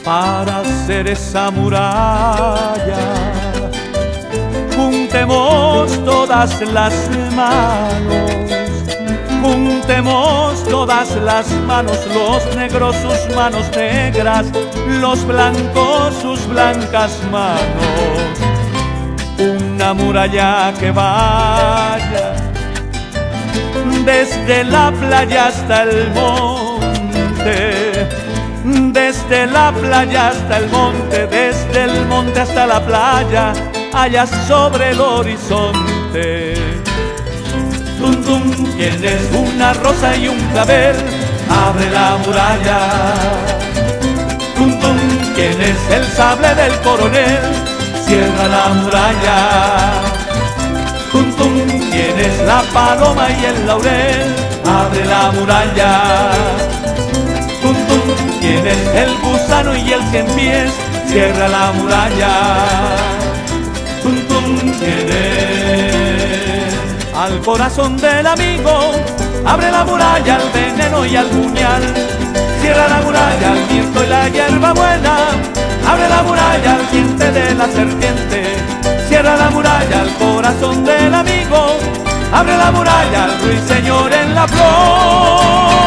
Para hacer esa muralla, juntemos todas las manos, juntemos todas las manos, los negros sus manos negras, los blancos sus blancas manos. Una muralla que vaya desde la playa hasta el monte, desde la playa hasta el monte, desde el monte hasta la playa, allá sobre el horizonte. Tum tum, tienes una rosa y un clavel, abre la muralla. Tum tum, tienes el sable del coronel, cierra la muralla. Tum tum, tienes la paloma y el laurel, abre la muralla. Tum tum, tienes el gusano y el cien pies, cierra la muralla. Tum tum, tienes al corazón del amigo, abre la muralla al veneno y al puñal, cierra la muralla al viento y la hierba buena, abre la muralla al diente de la serpiente, cierra la muralla al corazón del amigo, abre la muralla al ruiseñor en la flor.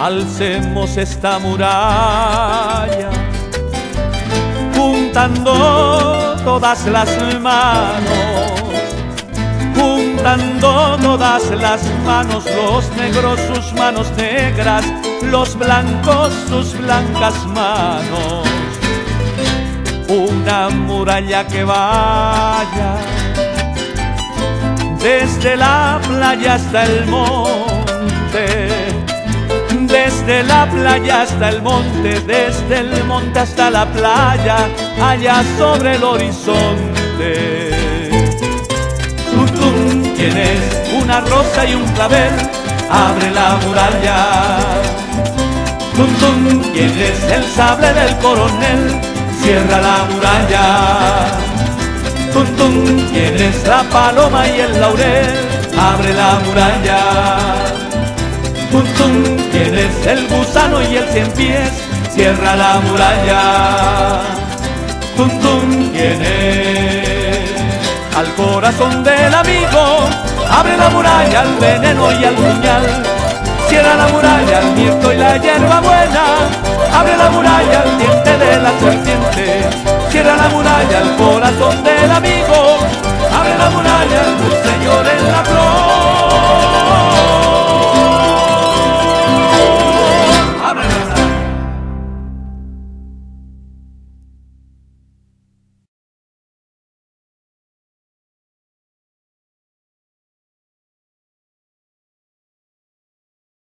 Alcemos esta muralla, juntando todas las manos, juntando todas las manos, los negros sus manos negras, los blancos sus blancas manos. Una muralla que vaya desde la playa hasta el monte, desde la playa hasta el monte, desde el monte hasta la playa, allá sobre el horizonte. Tum tum, tienes una rosa y un clavel, abre la muralla. Tum tum, tienes el sable del coronel, cierra la muralla. Tum tum, tienes la paloma y el laurel, abre la muralla. Tum tum, tienes el gusano y el cien pies, cierra la muralla. Tum tum, tienes al corazón del amigo, abre la muralla al veneno y al puñal, cierra la muralla al mirto y la hierba buena, abre la muralla al diente de la serpiente, cierra la muralla al corazón del amigo,